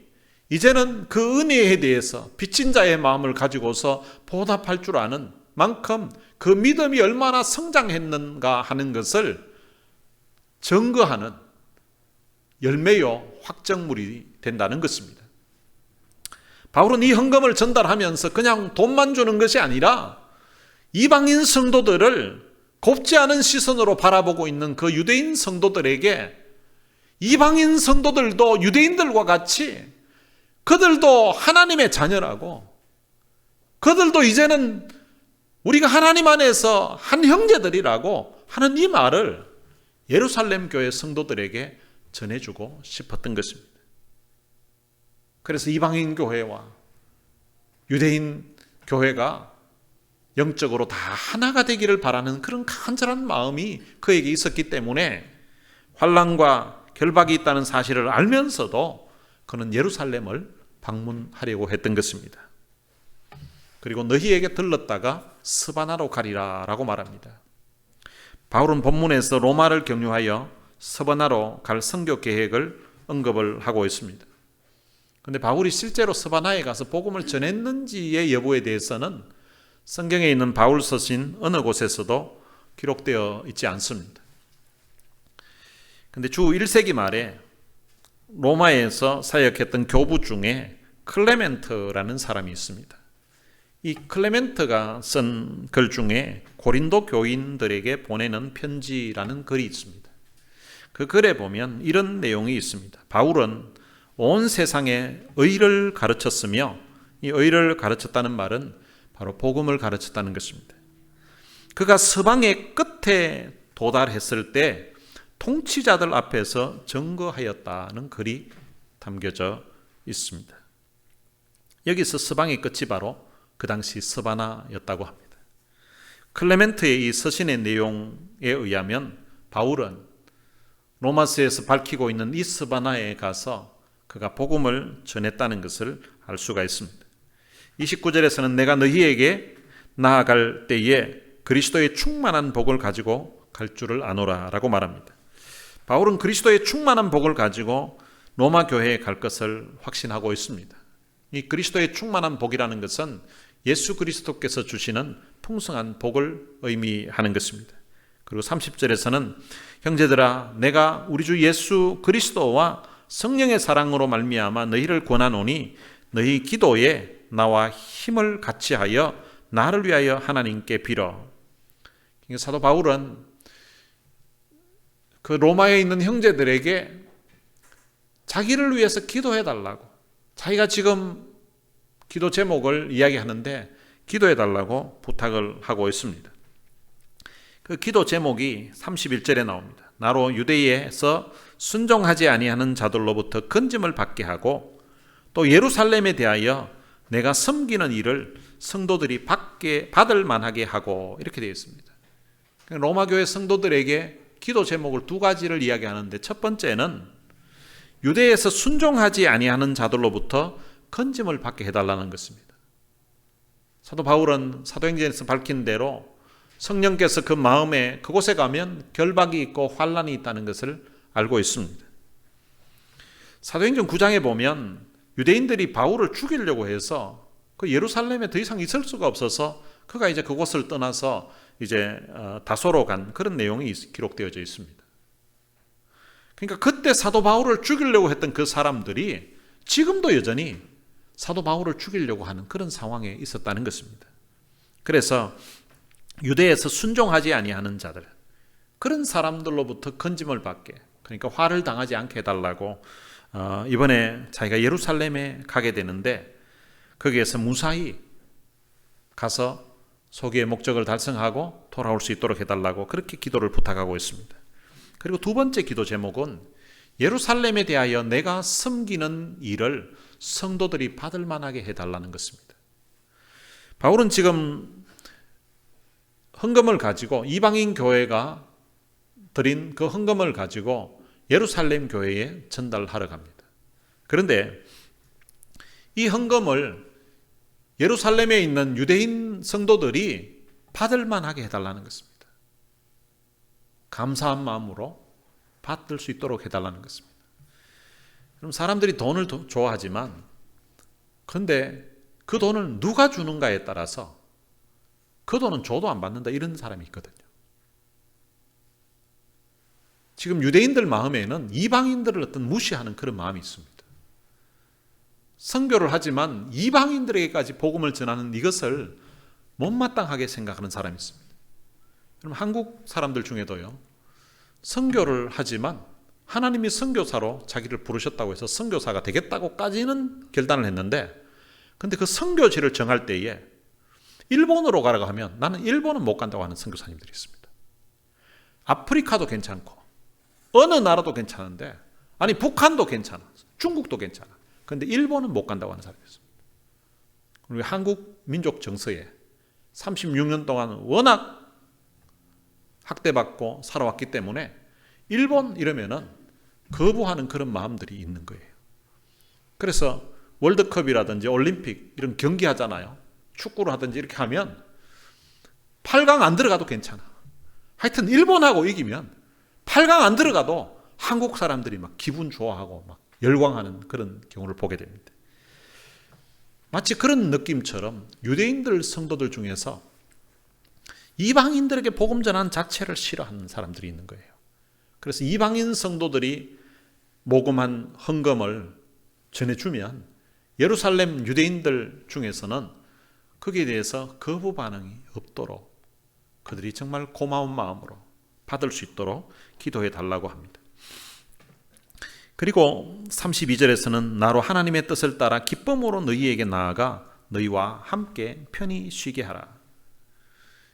이제는 그 은혜에 대해서 빚진 자의 마음을 가지고서 보답할 줄 아는 만큼 그 믿음이 얼마나 성장했는가 하는 것을 증거하는 열매요 확정물이 된다는 것입니다. 바울은 이 헌금을 전달하면서 그냥 돈만 주는 것이 아니라 이방인 성도들을 곱지 않은 시선으로 바라보고 있는 그 유대인 성도들에게 이방인 성도들도 유대인들과 같이 그들도 하나님의 자녀라고, 그들도 이제는 우리가 하나님 안에서 한 형제들이라고 하는 이 말을 예루살렘 교회 성도들에게 전해주고 싶었던 것입니다. 그래서 이방인 교회와 유대인 교회가 영적으로 다 하나가 되기를 바라는 그런 간절한 마음이 그에게 있었기 때문에 환난과 결박이 있다는 사실을 알면서도 그는 예루살렘을 방문하려고 했던 것입니다. 그리고 너희에게 들렀다가 스바나로 가리라 라고 말합니다. 바울은 본문에서 로마를 경유하여 스바나로 갈 선교 계획을 언급을 하고 있습니다. 그런데 바울이 실제로 스바나에 가서 복음을 전했는지의 여부에 대해서는 성경에 있는 바울 서신 어느 곳에서도 기록되어 있지 않습니다. 그런데 주 1세기 말에 로마에서 사역했던 교부 중에 클레멘트라는 사람이 있습니다. 이 클레멘트가 쓴 글 중에 고린도 교인들에게 보내는 편지라는 글이 있습니다. 그 글에 보면 이런 내용이 있습니다. 바울은 온 세상에 의를 가르쳤으며 이 의를 가르쳤다는 말은 바로 복음을 가르쳤다는 것입니다. 그가 서방의 끝에 도달했을 때 통치자들 앞에서 증거하였다는 글이 담겨져 있습니다. 여기서 서방의 끝이 바로 그 당시 스바나였다고 합니다. 클레멘트의 이 서신의 내용에 의하면 바울은 로마서에서 밝히고 있는 이 스바나에 가서 그가 복음을 전했다는 것을 알 수가 있습니다. 29절에서는 내가 너희에게 나아갈 때에 그리스도의 충만한 복을 가지고 갈 줄을 아노라 라고 말합니다. 바울은 그리스도의 충만한 복을 가지고 로마 교회에 갈 것을 확신하고 있습니다. 이 그리스도의 충만한 복이라는 것은 예수 그리스도께서 주시는 풍성한 복을 의미하는 것입니다. 그리고 30절에서는 형제들아 내가 우리 주 예수 그리스도와 성령의 사랑으로 말미암아 너희를 권하노니 너희 기도에 나와 힘을 같이 하여 나를 위하여 하나님께 빌어. 사도 바울은 그 로마에 있는 형제들에게 자기를 위해서 기도해 달라고, 자기가 지금 기도 제목을 이야기하는데 기도해 달라고 부탁을 하고 있습니다. 그 기도 제목이 31절에 나옵니다. 나로 유대에서 순종하지 아니하는 자들로부터 건짐을 받게 하고 또 예루살렘에 대하여 내가 섬기는 일을 성도들이 받을 만하게 하고 이렇게 되어 있습니다. 로마 교회 성도들에게 기도 제목을 두 가지를 이야기하는데 첫 번째는 유대에서 순종하지 아니하는 자들로부터 건짐을 받게 해달라는 것입니다. 사도 바울은 사도행전에서 밝힌 대로 성령께서 그 마음에 그곳에 가면 결박이 있고 환란이 있다는 것을 알고 있습니다. 사도행전 9장에 보면 유대인들이 바울을 죽이려고 해서 그 예루살렘에 더 이상 있을 수가 없어서 그가 이제 그곳을 떠나서 이제 다소로 간 그런 내용이 기록되어져 있습니다. 그러니까 그때 사도 바울을 죽이려고 했던 그 사람들이 지금도 여전히 사도 바울을 죽이려고 하는 그런 상황에 있었다는 것입니다. 그래서 유대에서 순종하지 아니하는 자들, 그런 사람들로부터 건짐을 받게, 그러니까 화를 당하지 않게 해달라고 이번에 자기가 예루살렘에 가게 되는데 거기에서 무사히 가서 소기의 목적을 달성하고 돌아올 수 있도록 해달라고 그렇게 기도를 부탁하고 있습니다. 그리고 두 번째 기도 제목은 예루살렘에 대하여 내가 섬기는 일을 성도들이 받을 만하게 해달라는 것입니다. 바울은 지금 헌금을 가지고 이방인 교회가 드린 그 헌금을 가지고 예루살렘 교회에 전달하러 갑니다. 그런데 이 헌금을 예루살렘에 있는 유대인 성도들이 받을 만하게 해달라는 것입니다. 감사한 마음으로 받을 수 있도록 해달라는 것입니다. 그럼 사람들이 돈을 좋아하지만 근데 그 돈을 누가 주는가에 따라서 그 돈은 줘도 안 받는다 이런 사람이 있거든요. 지금 유대인들 마음에는 이방인들을 어떤 무시하는 그런 마음이 있습니다. 선교를 하지만 이방인들에게까지 복음을 전하는 이것을 못마땅하게 생각하는 사람이 있습니다. 그럼 한국 사람들 중에도요, 선교를 하지만 하나님이 선교사로 자기를 부르셨다고 해서 선교사가 되겠다고까지는 결단을 했는데, 근데 그 선교지를 정할 때에 일본으로 가라고 하면 나는 일본은 못 간다고 하는 선교사님들이 있습니다. 아프리카도 괜찮고 어느 나라도 괜찮은데, 아니 북한도 괜찮아, 중국도 괜찮아. 그런데 일본은 못 간다고 하는 사람이 있습니다. 우리 한국 민족 정서에 36년 동안 워낙 학대받고 살아왔기 때문에 일본 이러면은 거부하는 그런 마음들이 있는 거예요. 그래서 월드컵이라든지 올림픽 이런 경기 하잖아요. 축구를 하든지 이렇게 하면 8강 안 들어가도 괜찮아. 하여튼 일본하고 이기면 8강 안 들어가도 한국 사람들이 막 기분 좋아하고 막 열광하는 그런 경우를 보게 됩니다. 마치 그런 느낌처럼 유대인들 성도들 중에서 이방인들에게 복음 전환 자체를 싫어하는 사람들이 있는 거예요. 그래서 이방인 성도들이 모금한 헌금을 전해주면 예루살렘 유대인들 중에서는 거기에 대해서 거부 반응이 없도록 그들이 정말 고마운 마음으로 받을 수 있도록 기도해 달라고 합니다. 그리고 32절에서는 나로 하나님의 뜻을 따라 기쁨으로 너희에게 나아가 너희와 함께 편히 쉬게 하라.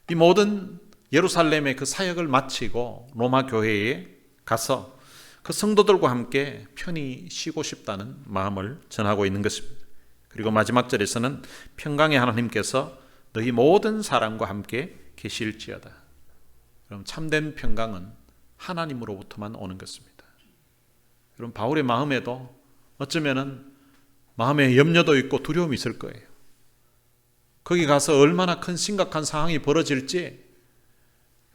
이 모든 예루살렘의 그 사역을 마치고 로마 교회에 가서 그 성도들과 함께 편히 쉬고 싶다는 마음을 전하고 있는 것입니다. 그리고 마지막 절에서는 평강의 하나님께서 너희 모든 사람과 함께 계실지어다. 그럼 참된 평강은 하나님으로부터만 오는 것입니다. 여러분, 바울의 마음에도 어쩌면은 마음에 염려도 있고 두려움이 있을 거예요. 거기 가서 얼마나 큰 심각한 상황이 벌어질지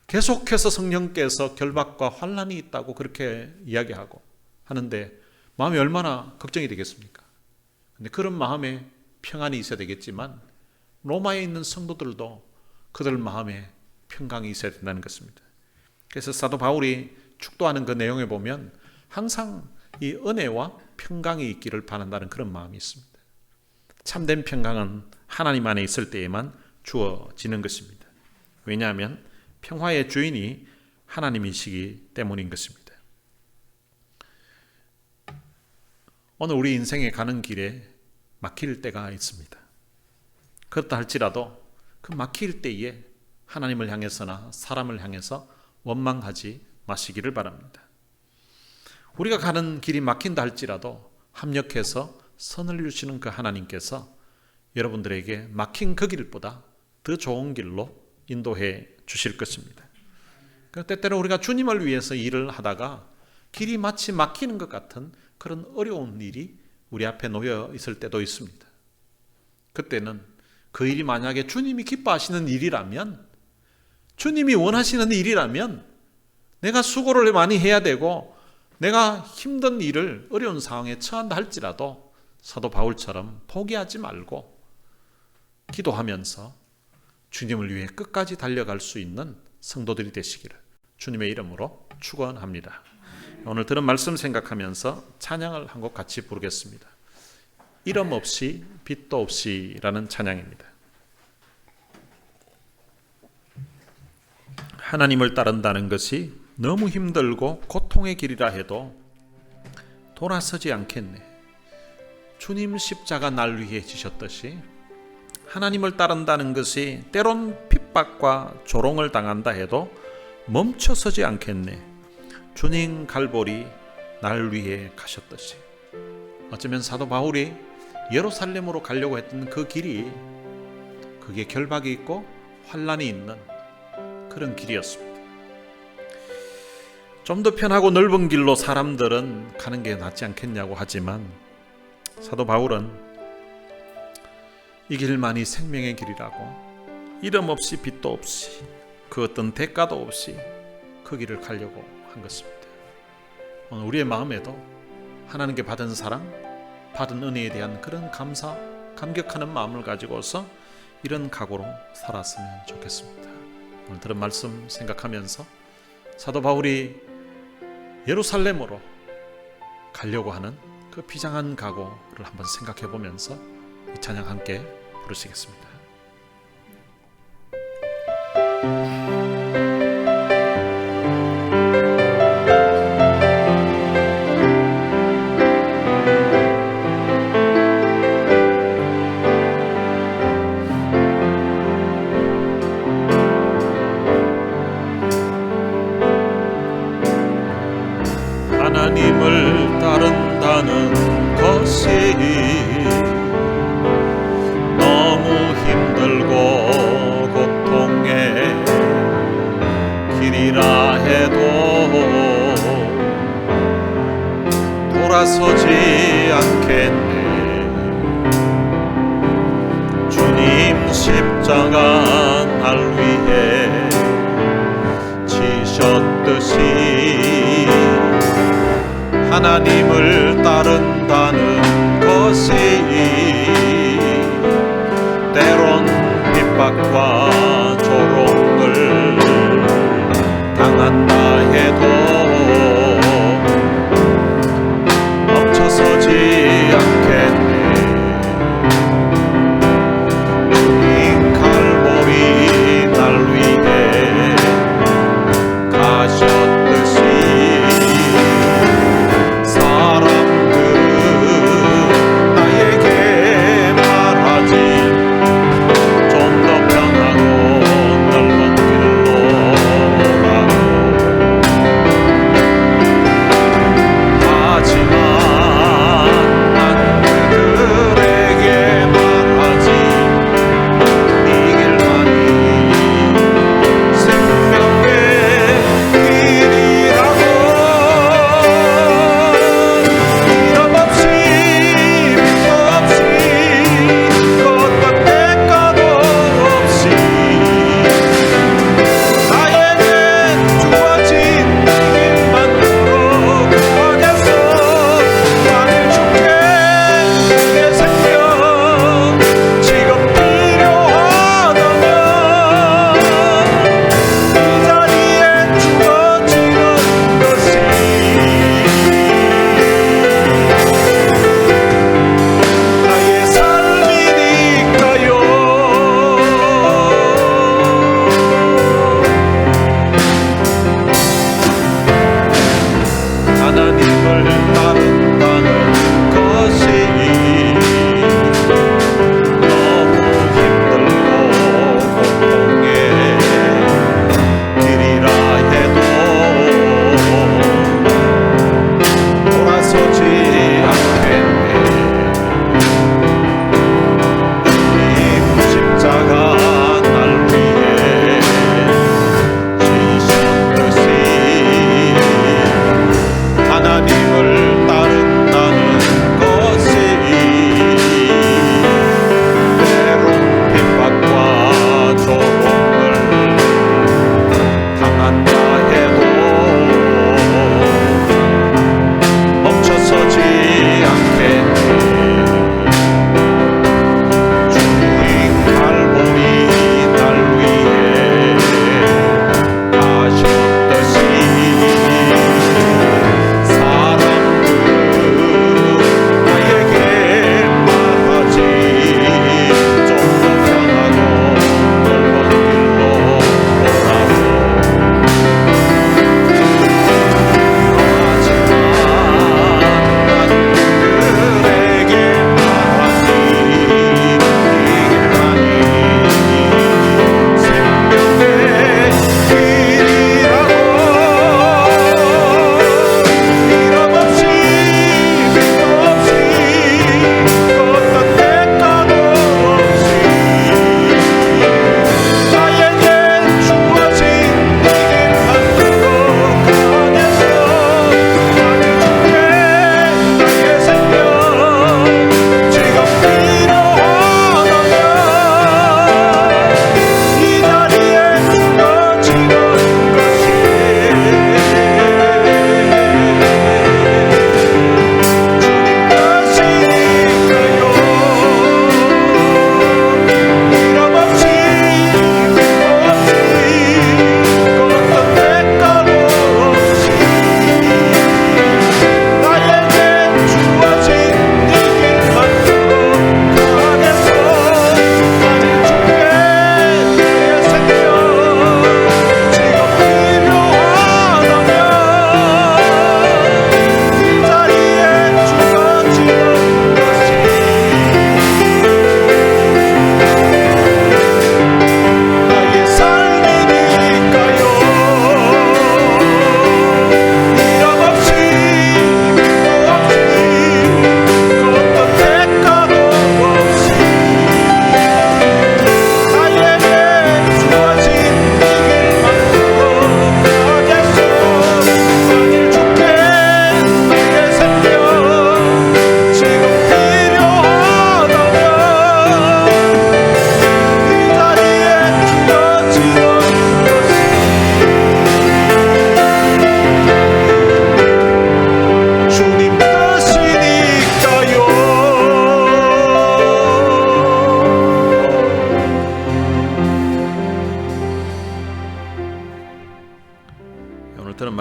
계속해서 성령께서 결박과 환난이 있다고 그렇게 이야기하고 하는데 마음이 얼마나 걱정이 되겠습니까? 근데 그런 마음에 평안이 있어야 되겠지만 로마에 있는 성도들도 그들 마음에 평강이 있어야 된다는 것입니다. 그래서 사도 바울이 축도하는 그 내용에 보면 항상 이 은혜와 평강이 있기를 바란다는 그런 마음이 있습니다. 참된 평강은 하나님 안에 있을 때에만 주어지는 것입니다. 왜냐하면 평화의 주인이 하나님이시기 때문인 것입니다. 오늘 우리 인생에 가는 길에 막힐 때가 있습니다. 그렇다 할지라도 그 막힐 때에 하나님을 향해서나 사람을 향해서 원망하지 마시기를 바랍니다. 우리가 가는 길이 막힌다 할지라도 합력해서 선을 이루시는 그 하나님께서 여러분들에게 막힌 그 길보다 더 좋은 길로 인도해 주실 것입니다. 때때로 우리가 주님을 위해서 일을 하다가 길이 마치 막히는 것 같은 그런 어려운 일이 우리 앞에 놓여 있을 때도 있습니다. 그때는 그 일이 만약에 주님이 기뻐하시는 일이라면, 주님이 원하시는 일이라면 내가 수고를 많이 해야 되고 내가 힘든 일을 어려운 상황에 처한다 할지라도 사도 바울처럼 포기하지 말고 기도하면서 주님을 위해 끝까지 달려갈 수 있는 성도들이 되시기를 주님의 이름으로 축원합니다. 오늘 들은 말씀 생각하면서 찬양을 한 곡 같이 부르겠습니다. 이름 없이 빛도 없이라는 찬양입니다. 하나님을 따른다는 것이 너무 힘들고 고통의 길이라 해도 돌아서지 않겠네. 주님 십자가 날 위해 지셨듯이 하나님을 따른다는 것이 때론 핍박과 조롱을 당한다 해도 멈춰서지 않겠네. 주님 갈보리 날 위해 가셨듯이. 어쩌면 사도 바울이 예루살렘으로 가려고 했던 그 길이 그게 결박이 있고 환란이 있는 그런 길이었습니다. 좀 더 편하고 넓은 길로 사람들은 가는 게 낫지 않겠냐고 하지만 사도 바울은 이 길만이 생명의 길이라고 이름 없이 빛도 없이 그 어떤 대가도 없이 그 길을 가려고 한 것입니다. 오늘 우리의 마음에도 하나님께 받은 사랑, 받은 은혜에 대한 그런 감사, 감격하는 마음을 가지고서 이런 각오로 살았으면 좋겠습니다. 오늘 들은 말씀 생각하면서 사도 바울이 예루살렘으로 가려고 하는 그 비장한 각오를 한번 생각해 보면서 이 찬양 함께 부르시겠습니다. 하나님을 따른다는 것이 너무 힘들고 고통의 길이라 해도 돌아서지 않겠네. 주님 십자가 날 위해 지셨듯이 하나님을 따른다는 것이 때론 핍박과 조롱을 당한다 해도 멈춰서지 않겠네. 주님 갈보리 날 위해 가셨듯이 하지만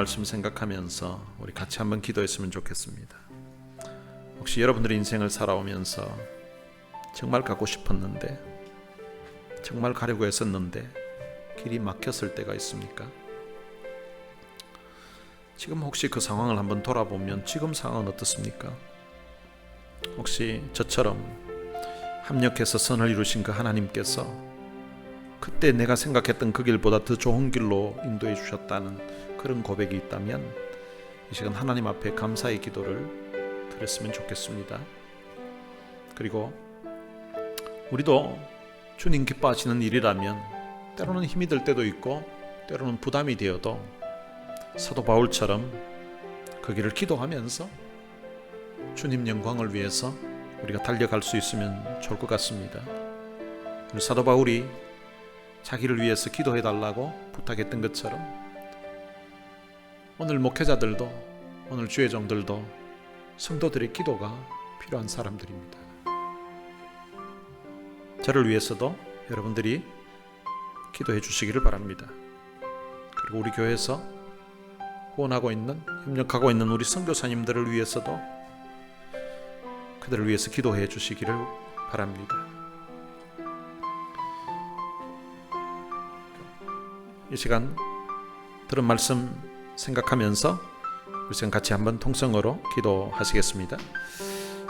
말씀 생각하면서 우리 같이 한번 기도했으면 좋겠습니다. 혹시 여러분들의 인생을 살아오면서 정말 가고 싶었는데, 정말 가려고 했었는데 길이 막혔을 때가 있습니까? 지금 혹시 그 상황을 한번 돌아보면 지금 상황은 어떻습니까? 혹시 저처럼 합력해서 선을 이루신 그 하나님께서 그때 내가 생각했던 그 길보다 더 좋은 길로 인도해 주셨다는 그런 고백이 있다면 이 시간 하나님 앞에 감사의 기도를 드렸으면 좋겠습니다. 그리고 우리도 주님 기뻐하시는 일이라면 때로는 힘이 들 때도 있고 때로는 부담이 되어도 사도 바울처럼 그 길을 기도하면서 주님 영광을 위해서 우리가 달려갈 수 있으면 좋을 것 같습니다. 사도 바울이 자기를 위해서 기도해 달라고 부탁했던 것처럼 오늘 목회자들도, 오늘 주의 종들도 성도들의 기도가 필요한 사람들입니다. 저를 위해서도 여러분들이 기도해 주시기를 바랍니다. 그리고 우리 교회에서 후원하고 있는, 협력하고 있는 우리 선교사님들을 위해서도 그들을 위해서 기도해 주시기를 바랍니다. 이 시간 들은 말씀 생각하면서 우리 지금 같이 한번 통성으로 기도하시겠습니다.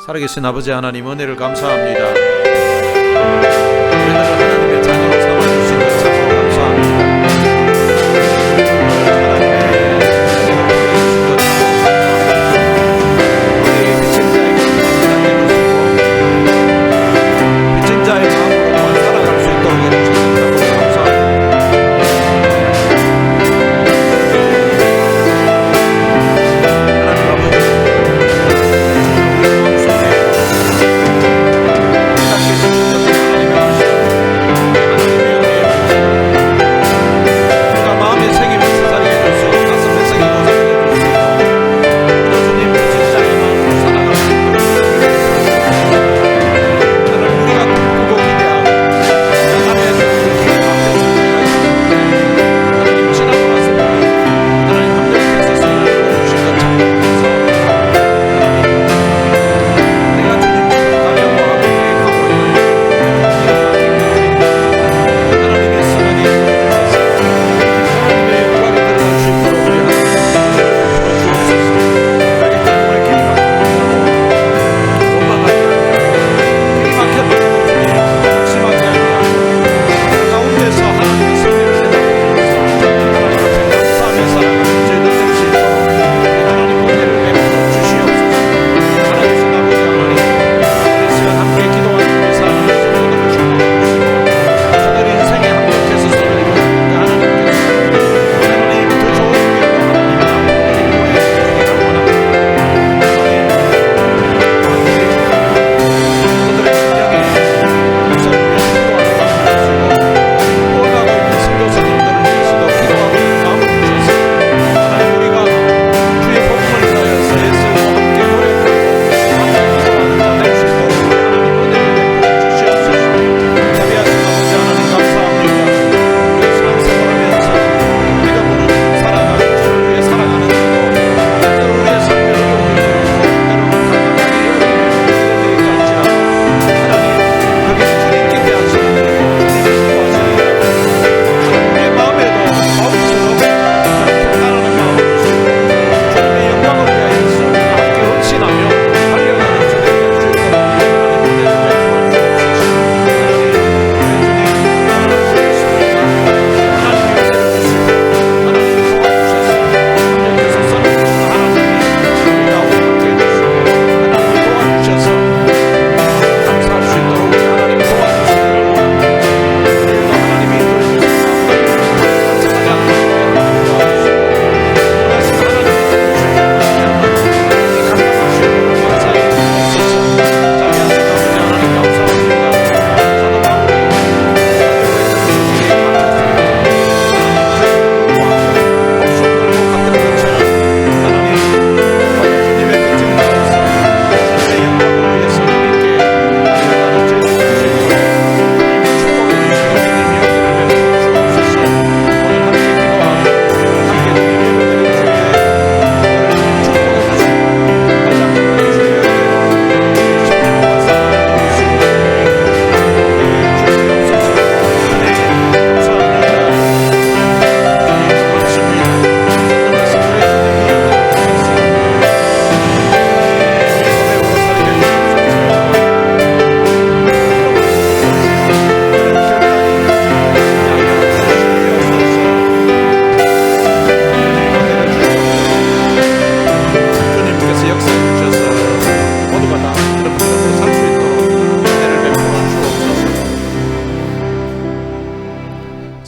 살아계신 아버지 하나님, 은혜를 감사합니다. 우리들을 하나님의 자녀로 삼아주신 것 참으로 감사합니다.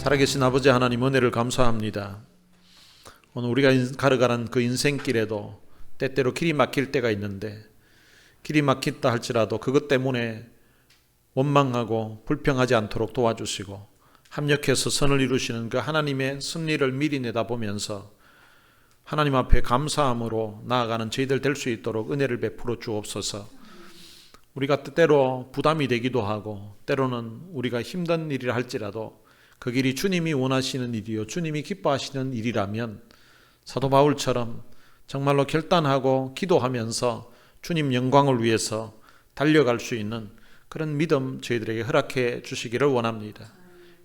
살아계신 아버지 하나님, 은혜를 감사합니다. 오늘 우리가 걸어가는 그 인생길에도 때때로 길이 막힐 때가 있는데, 길이 막힌다 할지라도 그것 때문에 원망하고 불평하지 않도록 도와주시고 합력해서 선을 이루시는 그 하나님의 승리를 미리 내다보면서 하나님 앞에 감사함으로 나아가는 저희들 될 수 있도록 은혜를 베풀어 주옵소서. 우리가 때때로 부담이 되기도 하고 때로는 우리가 힘든 일이라 할지라도 그 길이 주님이 원하시는 일이요 주님이 기뻐하시는 일이라면 사도 바울처럼 정말로 결단하고 기도하면서 주님 영광을 위해서 달려갈 수 있는 그런 믿음 저희들에게 허락해 주시기를 원합니다.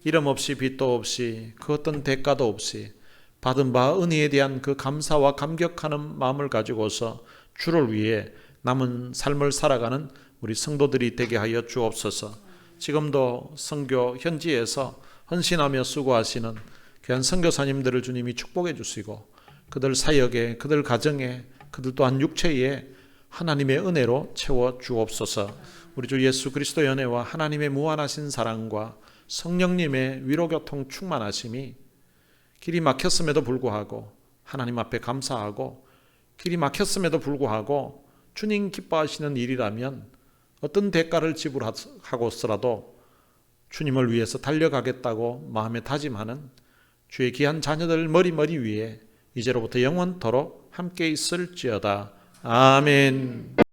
이름 없이 빚도 없이 그 어떤 대가도 없이 받은 바 은혜에 대한 그 감사와 감격하는 마음을 가지고서 주를 위해 남은 삶을 살아가는 우리 성도들이 되게 하여 주옵소서. 지금도 선교 현지에서 헌신하며 수고하시는 귀한 선교사님들을 주님이 축복해 주시고 그들 사역에, 그들 가정에, 그들 또한 육체에 하나님의 은혜로 채워 주옵소서. 우리 주 예수 그리스도의 은혜와 하나님의 무한하신 사랑과 성령님의 위로교통 충만하심이 길이 막혔음에도 불구하고 하나님 앞에 감사하고 길이 막혔음에도 불구하고 주님 기뻐하시는 일이라면 어떤 대가를 지불하고서라도 주님을 위해서 달려가겠다고 마음에 다짐하는 주의 귀한 자녀들 머리 위에 이제로부터 영원토록 함께 있을지어다. 아멘.